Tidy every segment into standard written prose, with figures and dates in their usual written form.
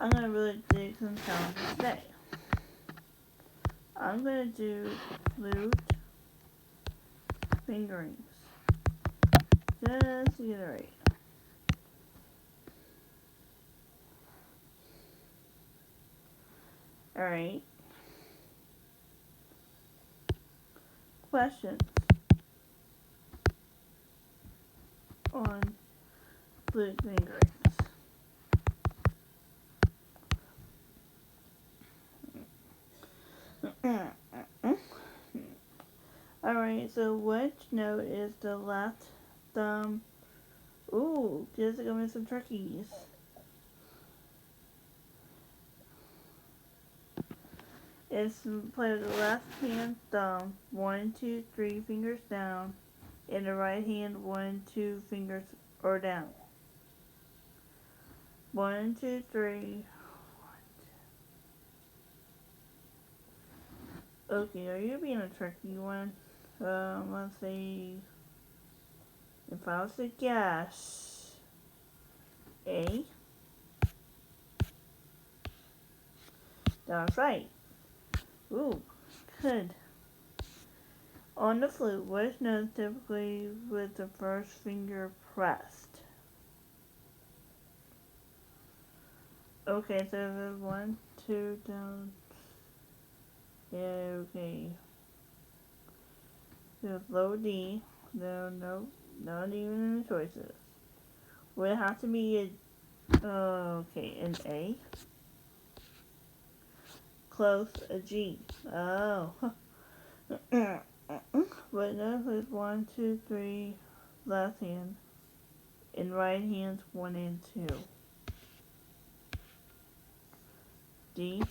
I'm going to really do some challenges today. I'm going to do flute fingerings. Just to get it right. Alright. Questions on flute fingerings. Alright, so which note is the left thumb? Ooh, Jessica made some turkeys. It's played with the left hand thumb, 1, 2, 3 fingers down, and the right hand 1, 2 fingers or down. 1, 2, 3. Okay, are you being a tricky one? Let's see. If I was to guess, A. That's right. Ooh, good. On the flute, which note typically with the first finger pressed? Okay, so there's 1, 2 down. Yeah, okay. There's low D. No, not even in the choices. Would it have to be okay, an A? Close, a G. Oh. But notice it's 1, 2, 3 left hand, and right hands 1 and 2. D.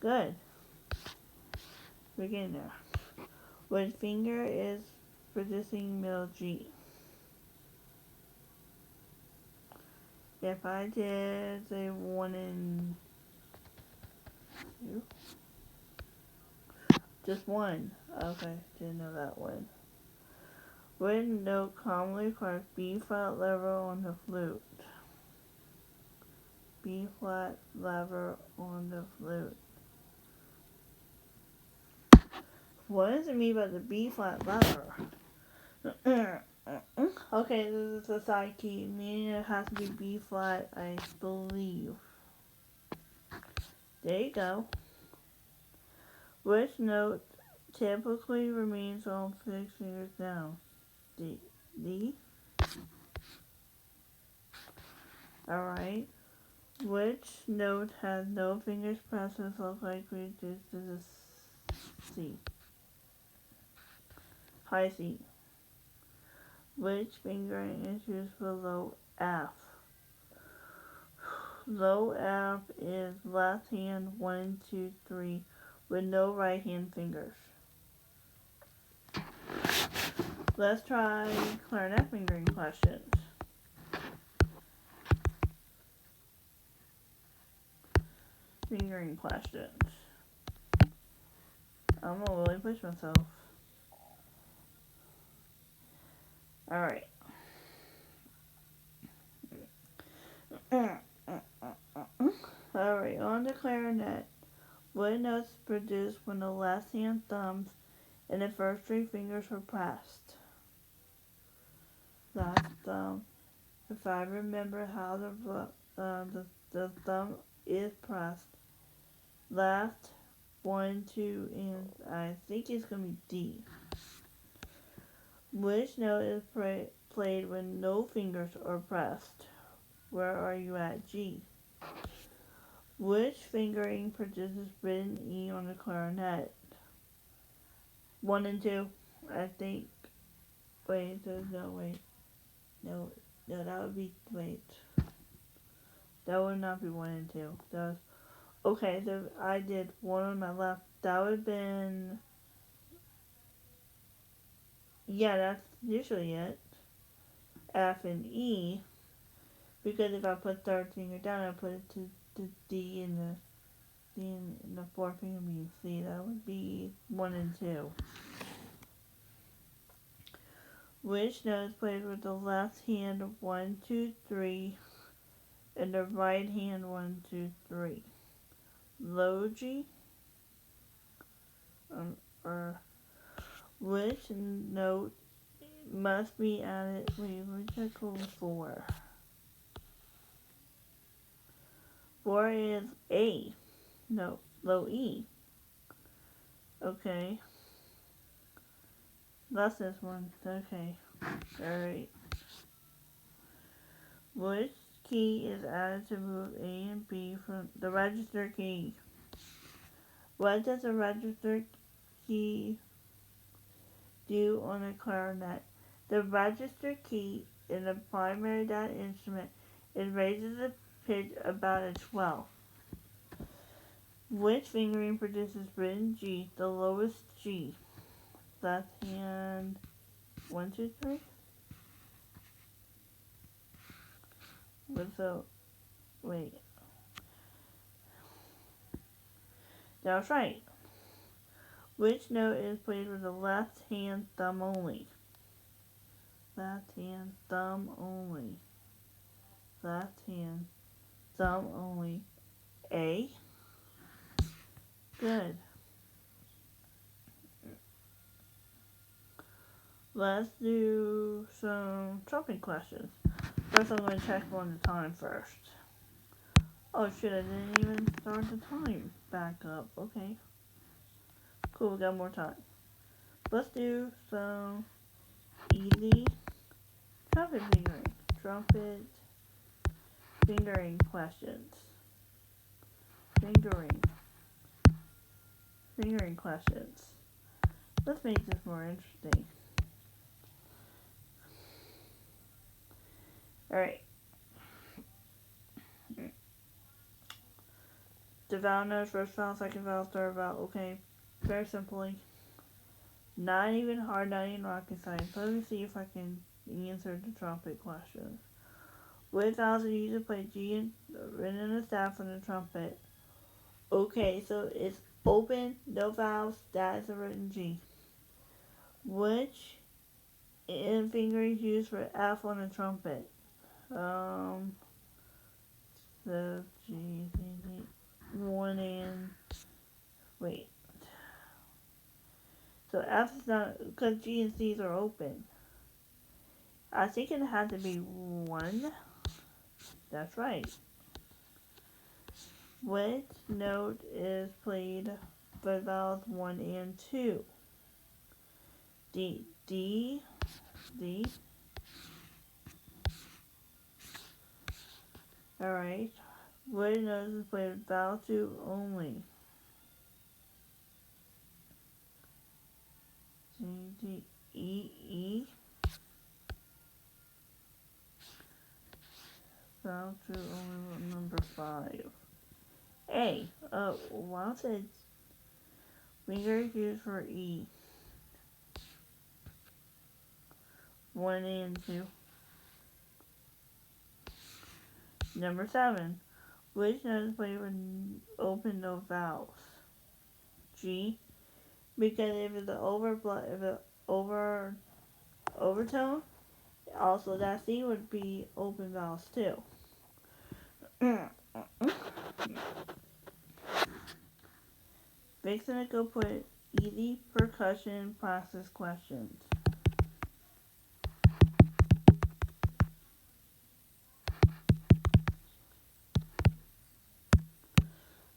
Good. We're getting there. What finger is producing middle G? If I did say 1 and 2. Just 1. Okay, didn't know that one. What note commonly requires B flat lever on the flute? B flat lever on the flute. What does it mean by the B flat lever? Okay, this is the side key, meaning it has to be B flat, I believe. There you go. Which note typically remains on 6 fingers down? D? Alright. Which note has no fingers pressed and is likely reduced to the C? High C. Which fingering is used for low F? Low F is left hand 1, 2, 3 with no right hand fingers. Let's try clarinet fingering questions. Fingering questions. I'm gonna really push myself. Alright. Alright, on the clarinet. What notes produced when the left hand thumbs and the first 3 fingers are pressed? Left thumb. If I remember how the thumb is pressed. Left, 1, 2, and I think it's going to be D. Which note is played when no fingers are pressed? Where are you at? G. Which fingering produces written E on the clarinet? 1 and 2, I think. Wait, no, that would be, that would not be 1 and 2. That was, okay, so I did 1 on my left. That would have been, yeah, that's usually it. F and E, because if I put third finger down, I put it to D in the fourth finger being C. That would be 1 and 2. Which note is played with the left hand 1, 2, 3 and the right hand 1, 2, 3? Low G? Or which note must be added? Wait, which I call 4? 4 is A. No, low E. Okay. That's this one. Okay. Alright. Which key is added to move A and B from the register key? What does a register key do on a clarinet? The register key in the primary data instrument, it raises the pitch about a 12th. Which fingering produces written G, the lowest G? Left hand 1, 2, 3? Wait. That's right. Which note is played with the left hand thumb only? Left hand thumb only. Left hand thumb only. A. Good. Let's do some trumpet questions. First, I'm going to check on the time first. Oh shit, I didn't even start the time back up. Okay. Cool, we got more time. Let's do some easy trumpet fingering. Trumpet fingering questions. Fingering questions. Let's make this more interesting. Alright. The vowel notes, first vowel, second vowel, third vowel. Okay. Very simply. Not even hard, not even rocket science. Let me see if I can answer the trumpet question. Which vowels are used to play G written in the staff on the trumpet? Okay, so it's open, no vowels, that is a written G. Which finger is used for F on the trumpet? The G, one and, wait. So F is not, because G and C's are open. I think it had to be 1. That's right. Which note is played for vowels 1 and 2? D. Alright. Which note is played with vowel 2 only? D, E. Vowel 2 only, number 5. A. Wow said finger used for E. 1 and 2. Number 7. Which note is played with open no vowels? G. Because if it's an overtone, also that C would be open vowels too. Fixing to go put easy percussion practice questions.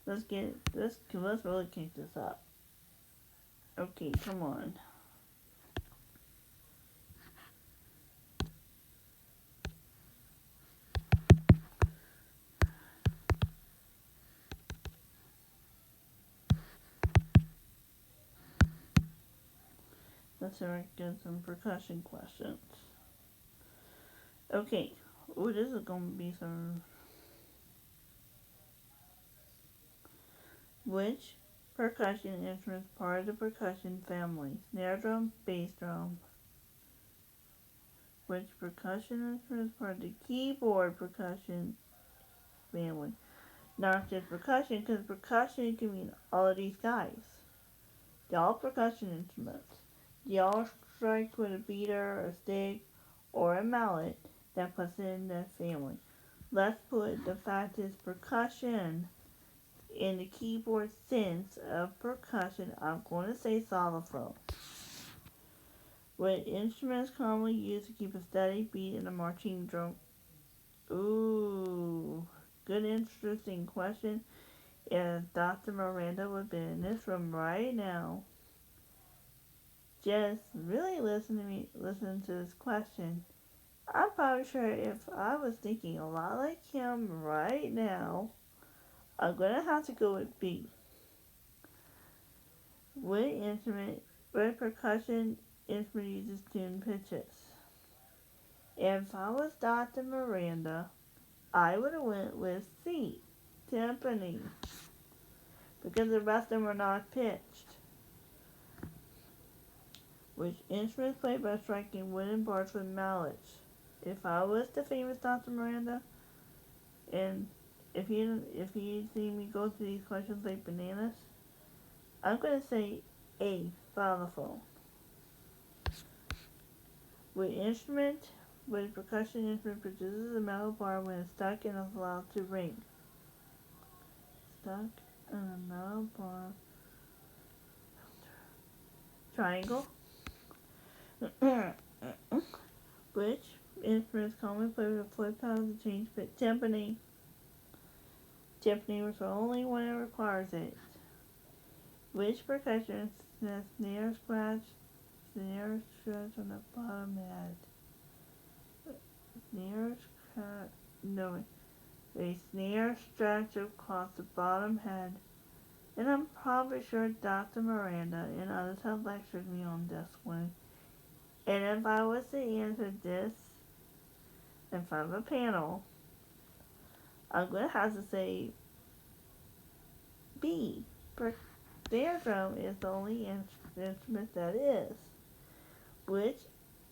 Let's really kick this up. Okay, come on. Let's get some percussion questions. Okay. Oh, this is gonna be some. Which percussion instrument is part of the percussion family? Snare drum, bass drum. Which percussion instrument is part of the keyboard percussion family? Not just percussion, because percussion can mean all of these guys. They're all percussion instruments. They all strikes with a beater, a stick, or a mallet that puts it in that family. Let's put the fact is percussion in the keyboard sense of percussion. I'm going to say xylophone. What instruments commonly used to keep a steady beat in a marching drum? Ooh, good interesting question. If Dr. Miranda would be in this room right now, just really listen to this question. I'm probably sure if I was thinking a lot like him right now, I'm gonna have to go with B. What percussion instrument uses tune pitches? If I was Dr. Miranda, I would have went with C, timpani, because the rest of them are not pitched. Which instruments played by striking wooden bars with mallets? If I was the famous Dr. Miranda, and if you see me go through these questions like bananas, I'm gonna say A, xylophone. What percussion instrument produces a metal bar when it's stuck and is allowed to ring? Stuck in a metal bar. Triangle. Which instruments commonly played with a foot pedal to change pitch? Timpani. Timpani was the only one that requires it. Which percussion has snare scratch on the bottom head? A snare stretch across the bottom head. And I'm probably sure Dr. Miranda and others have lectured me on this one. And if I was to answer this in front of a panel, I'm going to have to say B. Snare drum is the only instrument that is. Which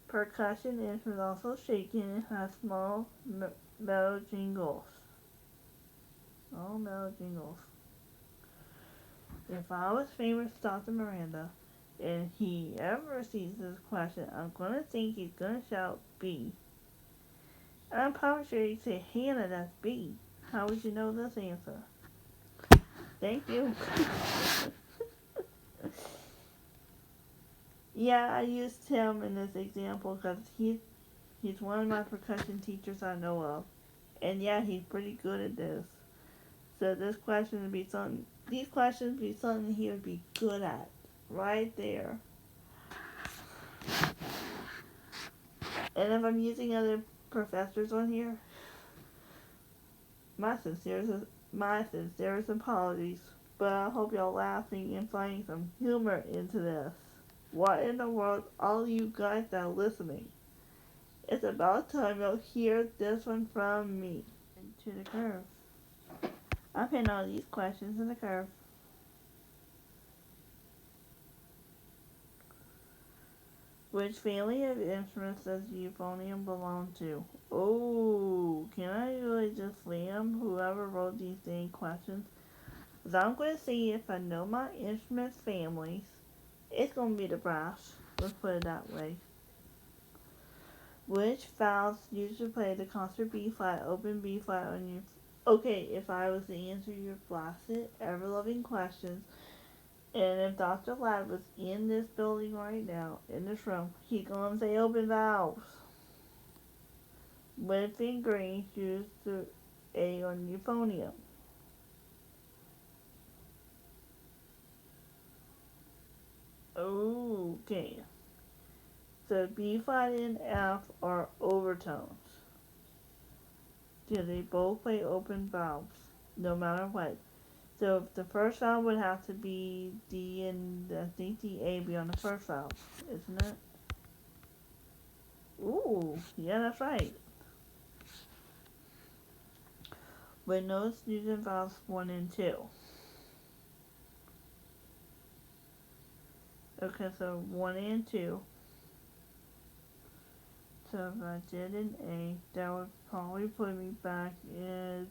percussion instrument also shaken and has small metal jingles? Small metal jingles. If I was famous Dr. Miranda and he ever sees this question, I'm gonna think he's gonna shout B. And I'm probably sure he'd say, Hannah, that's B. How would you know this answer? Thank you. Yeah, I used him in this example because he's one of my percussion teachers I know of. And yeah, he's pretty good at this. So these questions would be something he would be good at. Right there. And if I'm using other professors on here, my sincerest apologies. But I hope y'all laughing and finding some humor into this. What in the world, all you guys that are listening? It's about time you'll hear this one from me. To the curve. I'm putting all these questions in the curve. Which family of instruments does euphonium belong to? Oh, can I really just slam whoever wrote these dang questions? Because I'm going to see if I know my instruments families. It's going to be the brass. Let's put it that way. Which valves usually play the concert B flat, open B flat on your... Okay, if I was to answer your blasted, ever-loving questions, and if Dr. Ladd was in this building right now, in this room, he's going to say open valves. When fingering, use the A on euphonium. Okay. So B flat and F are overtones. Do they both play open valves, no matter what? So the first valve would have to be D and I think the A be on the first valve, isn't it? Ooh, yeah, that's right. With notes using valves 1 and 2. Okay, so 1 and 2. So if I did an A, that would probably put me back in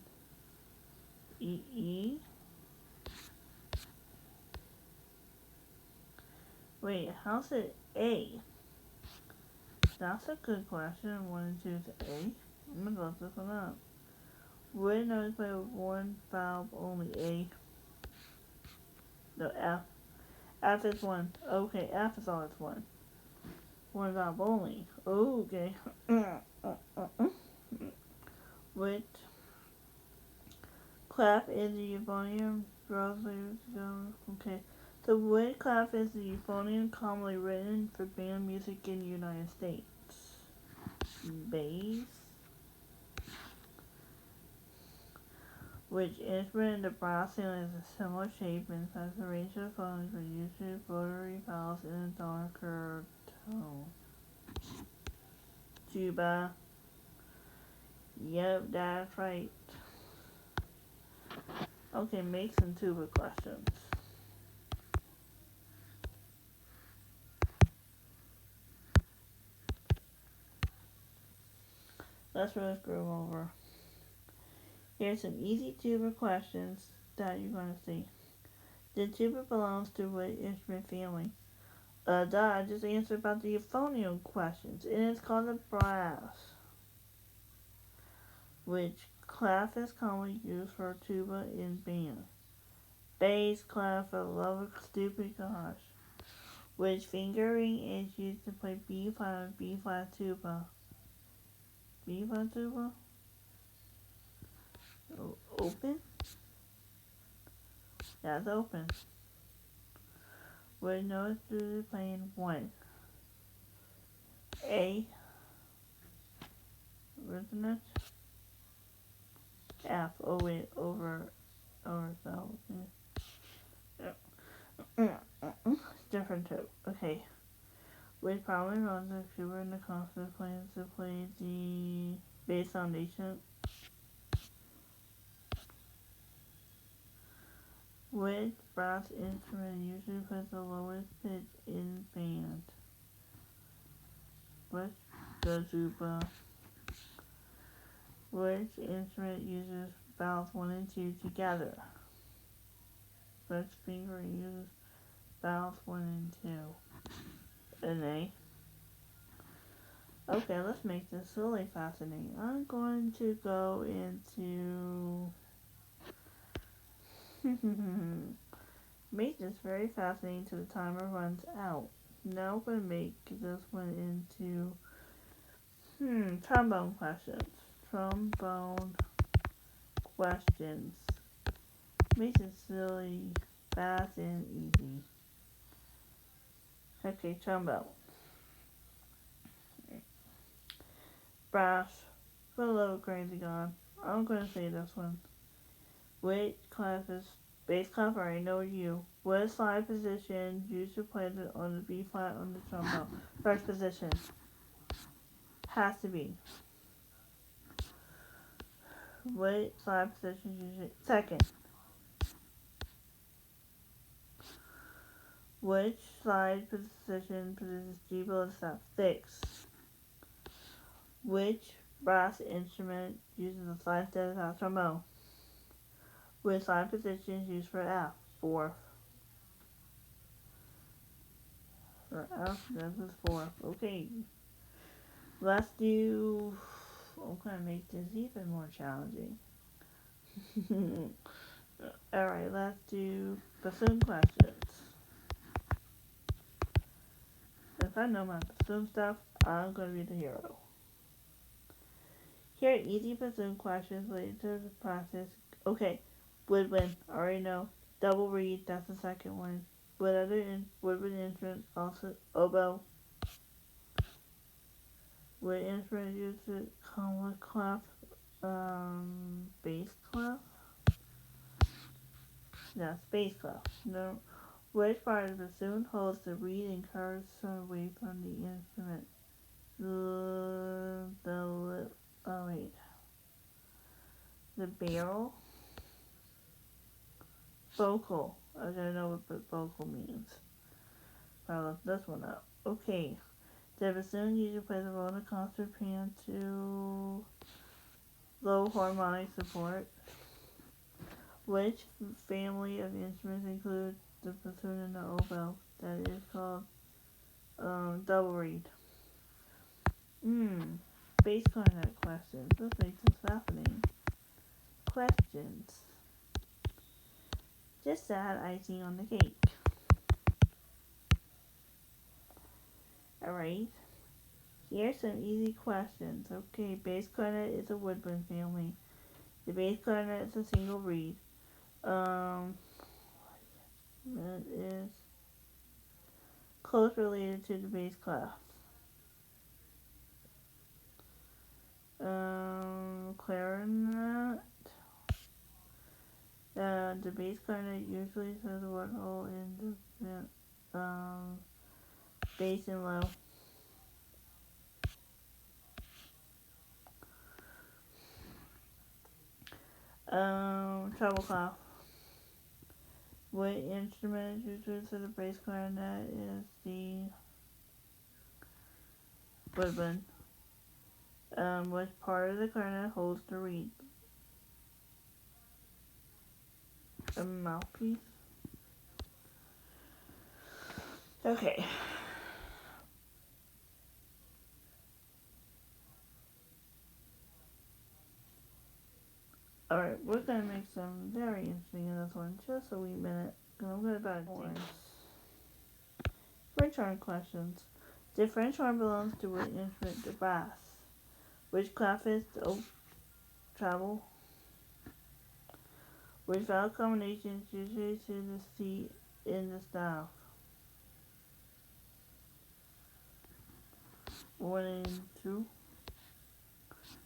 E. Wait, how's it A? That's a good question. One and two is A. I'm gonna look this one up. Would notes play with one valve only? A. No, F. F is one. Okay, F is always one. One valve only. Okay. Which clef is the euphonium? Okay. So which clef is the euphonium commonly written for band music in the United States? Bass. Which instrument in the brass ceiling is a similar shape and has a range of phones but usually rotary valves in a darker tone? Tuba. Yep, that's right. Okay, make some tuba questions. Let's roll this groove over. Here's some easy tuba questions that you're going to see. The tuba belongs to what instrument family? I just answered about the euphonium questions, and it's called the brass. Which clef is commonly used for tuba in band? Bass clef, for the love of stupid gosh. Which fingering is used to play B flat and B flat tuba? B flat tuba? Open? That's open. Which notes do they play in one? A. Resonance. F. Oh wait, over so. Different too. Okay. Which probably runs the Schubert and the concert plans to play the bass foundation? Which brass instrument usually plays the lowest pitch in band? Which the tuba? Which instrument uses valves 1 and 2 together? Which finger uses valves 1 and 2? An A. Okay, let's make this really fascinating. I'm going to go into make this very fascinating till the timer runs out. Now I'm going to make this one into trombone questions. Trombone questions. Makes it silly, fast, and easy. Okay, trombone. Brass. For a little crazy god. I'm going to say this one. Which clef is bass clef? I already know you. What slide position used to play on the B flat on the trombone? First position. Has to be. What slide position usually? Second. Which slide position produces G below the staff? Sixth. Which brass instrument uses a slide instead of trombone? Which slide position is used for F? Fourth. For F, this is fourth. Okay. Let's do. I'm going to make this even more challenging. Alright, let's do bassoon questions. If I know my bassoon stuff, I'm going to be the hero. Here are easy bassoon questions later to practice. Okay, woodwind, I already know. Double reed, that's the second one. What other woodwind instrument? Also oboe. What instrument uses common clef? Bass clef? Yes, bass clef. No. Which part of the bassoon holds the reed and curves away from the instrument? The barrel? Vocal. I don't know what vocal means. I'll look this one up. Okay. The bassoon usually plays a role in a concert piano to low harmonic support. Which family of instruments include the bassoon and the oboe? That is called double reed. Bass clarinet questions. This makes us fascinating. Questions. Just add icing on the cake. Alright. Here's some easy questions. Okay, bass clarinet is a woodwind family. The bass clarinet is a single reed. It is close related to the bass clef. Clarinet. The bass clarinet usually serves a one hole in the bass and low. Treble clef. What instrument is used for the bass clarinet is the woodwind. Which part of the clarinet holds the reed? A mouthpiece. Okay. Alright, we're gonna make some very interesting in this one. Just a wee minute. I'm gonna about things. French horn questions. The French horn belongs to what instrument? The brass. Which clef is the treble? Which vowel combination is usually to the C in the style? 1 and 2.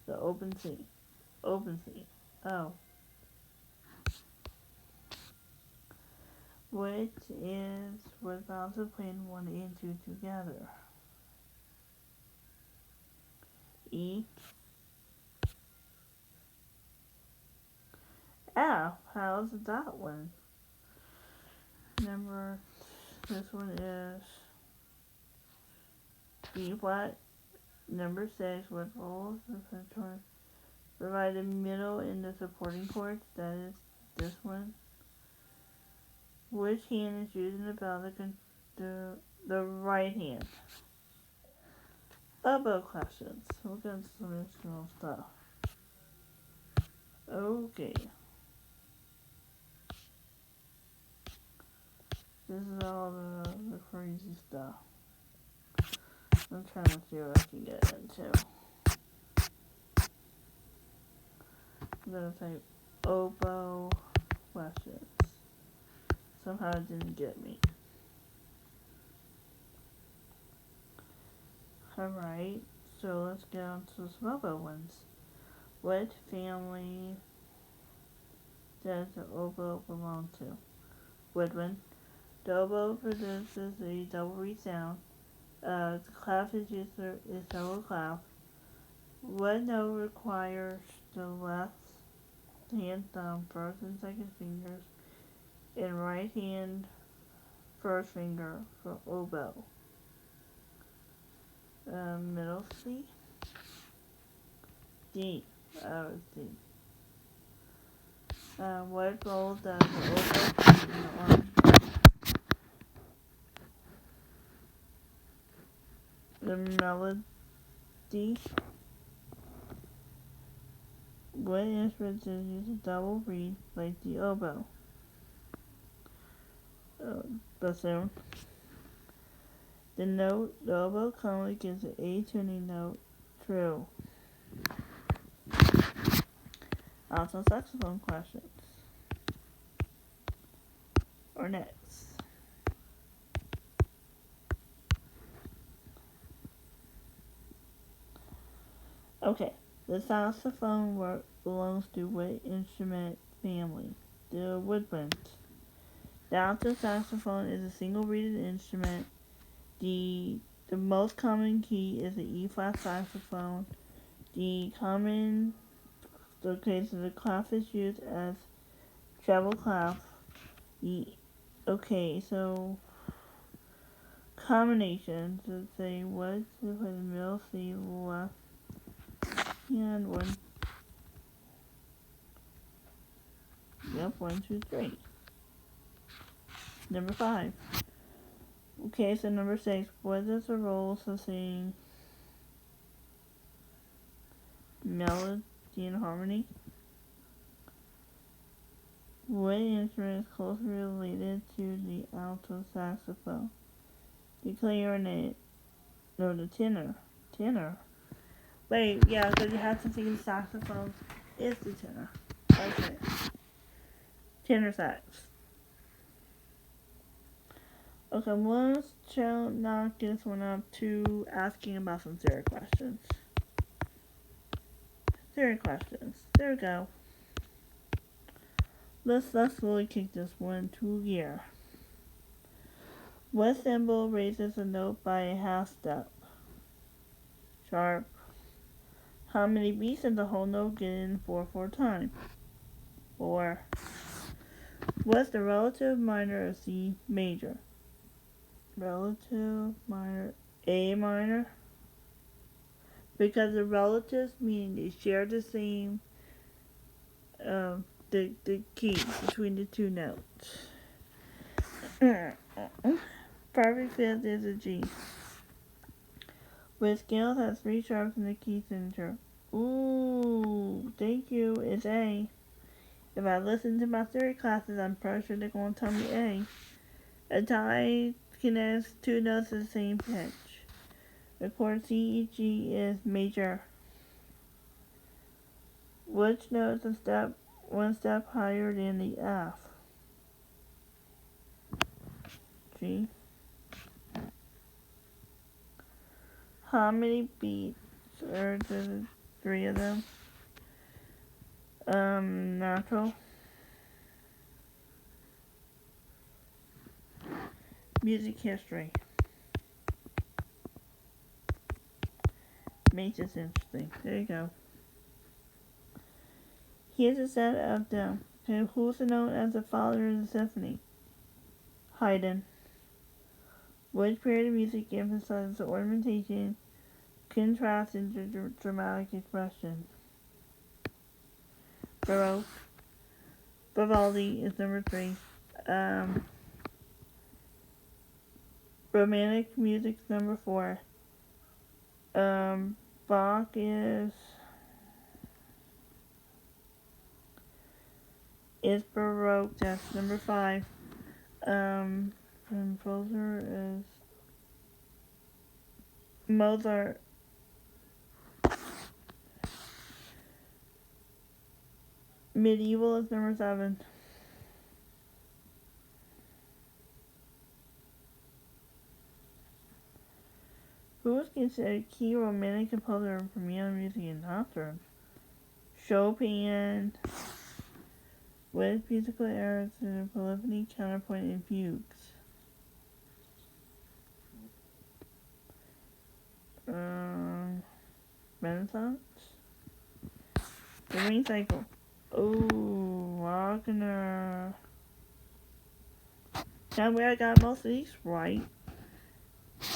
The open C. Open C. Oh. Which is what vowels are playing 1 and 2 together? E. F. How's that one? This one is B flat. Number 6, what rolls the French horn provide the middle in the supporting chords? That is this one. Which hand is used in the bell? The right hand. Oboe questions. We'll get into some instrumental stuff. Okay. This is all the crazy stuff. I'm trying to see what I can get into. I'm gonna type oboe questions. Somehow it didn't get me. Alright, so let's get on to some oboe ones. What family does the oboe belong to? Woodwind. The oboe produces a double reed sound. The clef is used is double clef. What note requires the left hand thumb, first and second fingers, and right hand first finger for oboe? Middle C. D. Oh, D. What role does the oboe play in the organ? The melody. What instrument use a double reed like the oboe? Bassoon. The oboe commonly gives an A tuning note. True. Also saxophone questions. Or next. Okay. The saxophone belongs to what instrument family? The woodwind. The alto saxophone is a single-reeded instrument. The most common key is the E flat saxophone. The clef is used as treble clef. So combinations. Let's say what's the middle C left hand one. Yep, 1, 2, 3. Number 5. Okay, so number 6. What is the role of saying melody and harmony? What instrument is closely related to the alto saxophone? The clarinet. No, the tenor. Tenor. Wait, yeah, because you have to think the saxophone is the tenor. Okay. Tenor sax. Okay, let's knock this one up to asking about some theory questions. Theory questions. There we go. Let's really kick this one to gear. What symbol raises a note by a half step? Sharp. How many beats does the whole note get in 4/4 time? 4. What's the relative minor of C major? Relative minor A minor? Because the relatives mean they share the same the key between the two notes. Perfect fifth is a G. Which scale has 3 sharps in the key signature? Ooh, thank you. It's A. If I listen to my theory classes, I'm pretty sure they're going to tell me A. A tie connects 2 notes at the same pitch. The chord C, E, G is major. Which note is one step higher than the F? G. How many beats are the 3 of them? Natural. Music history. Makes this interesting. There you go. Here's a set of them. Okay, who's known as the father of the symphony? Haydn. Which period of music emphasizes ornamentation, contrast, and dramatic expression? Baroque. Vivaldi is number 3. Romantic music is number 4. Bach is Baroque, that's number 5. Composer is Mozart. Medieval is number 7. Who was considered key romantic composer for piano music in concert? Chopin. With musical errors in the polyphony, counterpoint, and fugues. Renaissance. The Ring Cycle. Oh, Wagner. Tell me I got most of these right.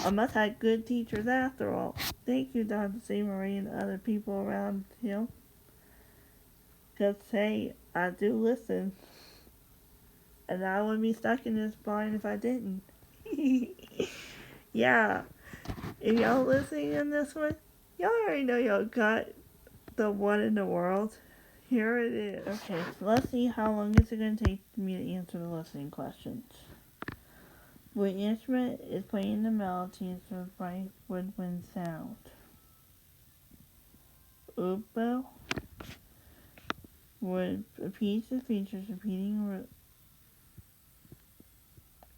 I must have good teachers after all. Thank you, Dr. C. Marie and other people around him. Because, hey, I do listen. And I wouldn't be stuck in this blind if I didn't. Yeah. If y'all listening in this one, y'all already know y'all got the one in the world. Here it is. Okay, so let's see how long is it going to take me to answer the listening questions. What instrument is playing the melody instead of bright woodwind sound? Oboe. What a piece of features repeating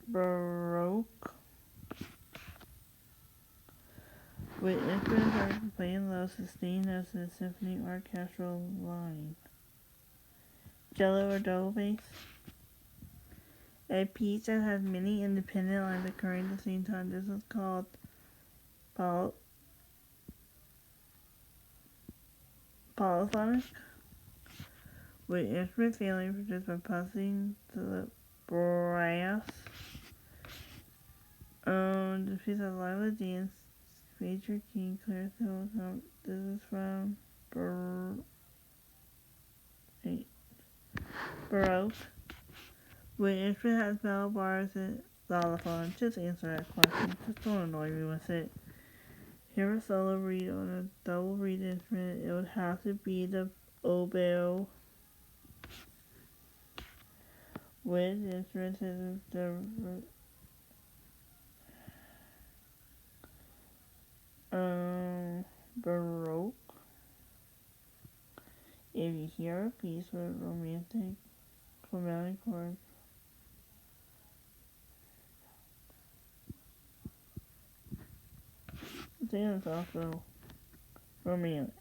Baroque. What instruments are playing low sustained notes in the symphony orchestral line? Cello or double bass? A piece that has many independent lines occurring at the same time. This is called polyphonic. With instrument failure produced by passing the brass. The piece of lively dance, major key, clear tone. This is from Baroque. When instrument has metal bars and xylophone, just answer that question. Just don't annoy me with it. hear a solo reed on a double reed instrument, it would have to be the oboe. Which instrument is the Baroque? If you hear a piece with romantic chromatic chords, I think it's also romantic.